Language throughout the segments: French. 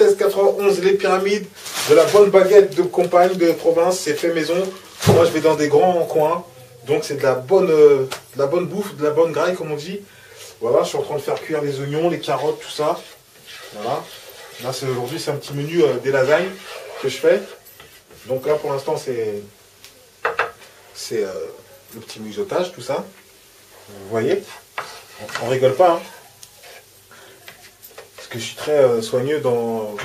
Barthès 91, les pyramides, de la bonne baguette de campagne, de province, c'est fait maison. Moi je vais dans des grands coins, donc c'est de la bonne bouffe, de la bonne graille comme on dit. Voilà, je suis en train de faire cuire les oignons, les carottes, tout ça. Voilà. Là aujourd'hui c'est un petit menu des lasagnes que je fais. Donc là pour l'instant c'est le petit mijotage, tout ça. Vous voyez, on rigole pas. Hein. Parce que je suis très soigneux dans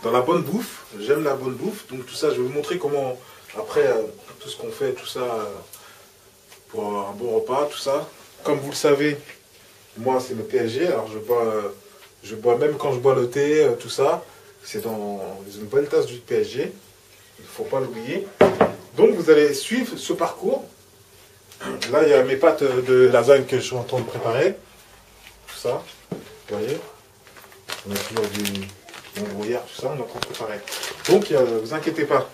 la bonne bouffe. J'aime la bonne bouffe. Donc tout ça, je vais vous montrer comment, après tout ce qu'on fait, tout ça, pour un bon repas, tout ça. Comme vous le savez, moi c'est le PSG. Alors je bois même quand je bois le thé, tout ça. C'est dans une bonne tasse du PSG. Il ne faut pas l'oublier. Donc vous allez suivre ce parcours. Là, il y a mes pâtes de lasagne que je suis en train de préparer. Tout ça, vous voyez. On a toujours du brouillard, tout ça, on est en train de préparer. Donc, vous inquiétez pas.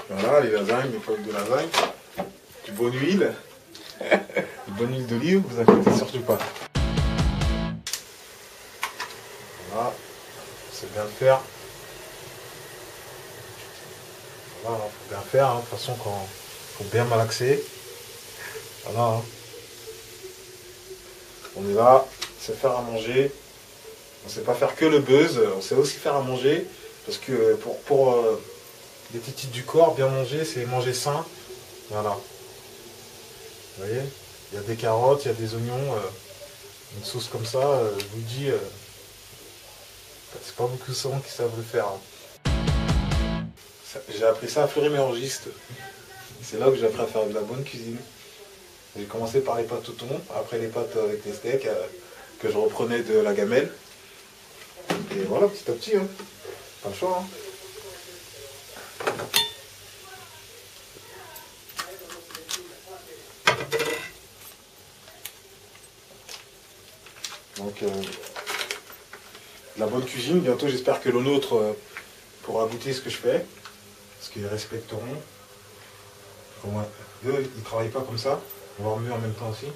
Voilà, les lasagnes, les pâtes de lasagne. Du bonne huile. Une bonne huile d'olive, vous inquiétez surtout pas. Voilà, c'est bien de faire. Voilà, faut bien faire, hein. De toute façon, quand faut bien malaxer. Voilà. Hein. On est là, on sait faire à manger. On ne sait pas faire que le buzz, on sait aussi faire à manger. Parce que pour les titis du corps, bien manger, c'est manger sain. Voilà. Vous voyez, il y a des carottes, il y a des oignons. Une sauce comme ça, je vous dis, c'est pas beaucoup de gens qui savent le faire. Hein. J'ai appris ça à Fleury-Mérogis. C'est là que j'ai appris à faire de la bonne cuisine. J'ai commencé par les pâtes au thon, après les pâtes avec les steaks que je reprenais de la gamelle. Et voilà, petit à petit, hein. Pas le choix. Hein. Donc, la bonne cuisine. Bientôt, j'espère que le nôtre pourra goûter ce que je fais. Parce qu'ils respecteront. Eux, ils ne travaillent pas comme ça. Voire mieux en même temps aussi.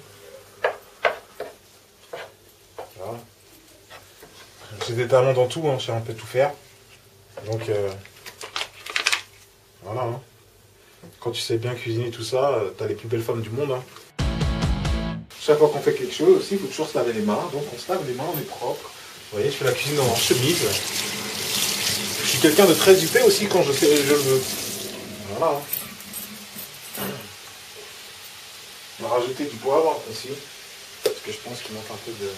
Voilà. J'ai des talents dans tout, hein, je sais un peu tout faire. Donc, voilà. Hein. Quand tu sais bien cuisiner tout ça, t'as les plus belles femmes du monde. Hein. Chaque fois qu'on fait quelque chose aussi, il faut toujours se laver les mains. Donc on se lave les mains, on est propre. Vous voyez, je fais la cuisine en chemise. Je suis quelqu'un de très huppé aussi quand je le veux. Voilà. On va rajouter du poivre aussi. Parce que je pense qu'il manque un peu de...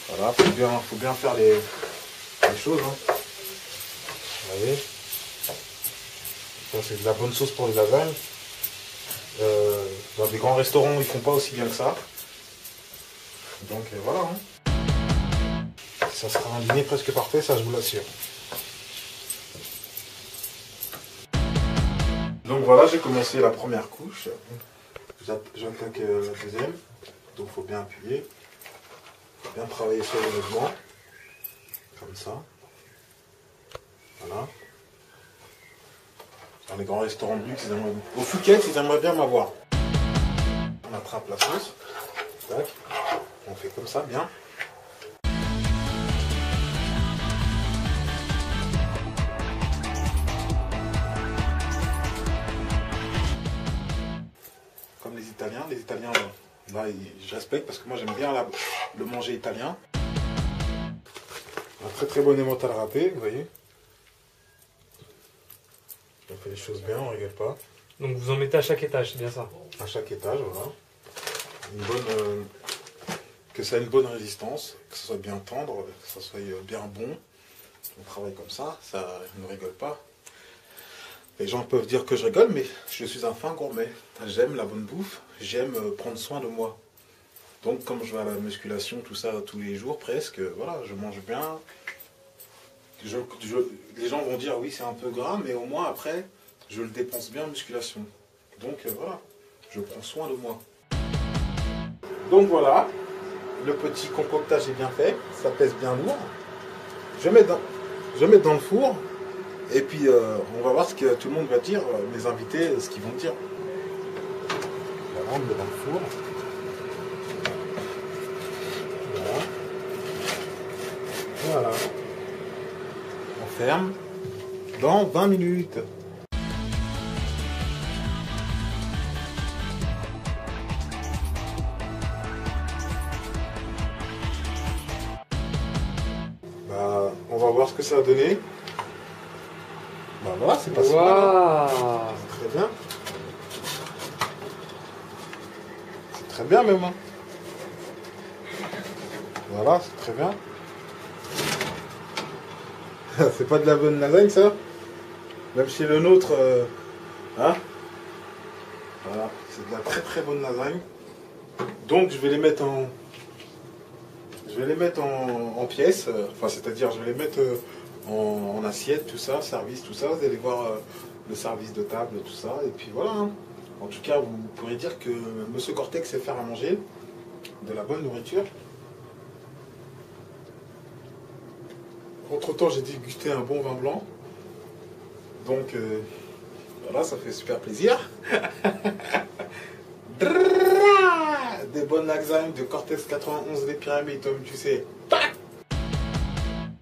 Voilà, faut bien faire les choses. Hein. Vous voyez, ça c'est de la bonne sauce pour les lasagnes. Dans des grands restaurants, ils font pas aussi bien que ça. Donc voilà. Hein. Ça sera un dîner presque parfait, ça je vous l'assure. Donc voilà, j'ai commencé la première couche. J'attaque la deuxième. Donc il faut bien appuyer. Bien travailler sur le mouvement, comme ça. Voilà. Dans les grands restaurants de luxe, au Phuket, ils aimeraient bien m'avoir. On attrape la sauce. Tac. On fait comme ça, bien. Comme les Italiens là, je respecte parce que moi j'aime bien le manger italien. Un très très bon emmental râpé, vous voyez. On fait les choses bien, on ne rigole pas. Donc vous en mettez à chaque étage, c'est bien ça? À chaque étage, voilà. Que ça ait une bonne résistance, que ça soit bien tendre, que ça soit bien bon. On travaille comme ça ne rigole pas. Les gens peuvent dire que je rigole, mais je suis un fin gourmet. J'aime la bonne bouffe, j'aime prendre soin de moi. Donc comme je vais à la musculation, tout ça, tous les jours presque, voilà, je mange bien. Les gens vont dire oui c'est un peu gras, mais au moins après, je le dépense bien en musculation. Donc voilà, je prends soin de moi. Donc voilà, le petit concoctage est bien fait, ça pèse bien lourd. Je mets dans le four. Et puis, on va voir ce que tout le monde va dire, mes invités, ce qu'ils vont dire. Voilà, on le met dans le four. Voilà. Voilà. On ferme dans 20 minutes. Bah, on va voir ce que ça a donné. Bah voilà, c'est pas si mal, hein. Waouh! C'est très bien. C'est très bien même, hein. Voilà, c'est très bien. C'est pas de la bonne lasagne, ça? Même chez le nôtre, hein? Voilà, c'est de la très très bonne lasagne. Donc je vais les mettre en... Je vais les mettre en pièces. Enfin, c'est-à-dire, je vais les mettre en assiette, tout ça, service, tout ça. Vous allez voir le service de table, tout ça. Et puis voilà, hein. En tout cas, vous pourrez dire que Monsieur Cortex sait faire à manger de la bonne nourriture. Entre-temps, j'ai dégusté un bon vin blanc. Donc, voilà, ça fait super plaisir. Des bonnes lasagnes de Cortex 91 des Pyramides, comme tu sais.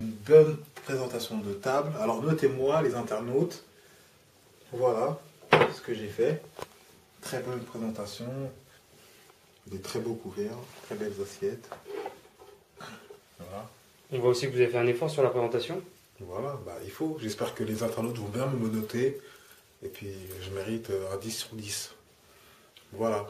Une bonne présentation de table. Alors, notez-moi, les internautes. Voilà ce que j'ai fait. Très bonne présentation. Des très beaux couverts, très belles assiettes. Voilà. On voit aussi que vous avez fait un effort sur la présentation. Voilà, bah, il faut. J'espère que les internautes vont bien me noter. Et puis, je mérite un 10 sur 10. Voilà.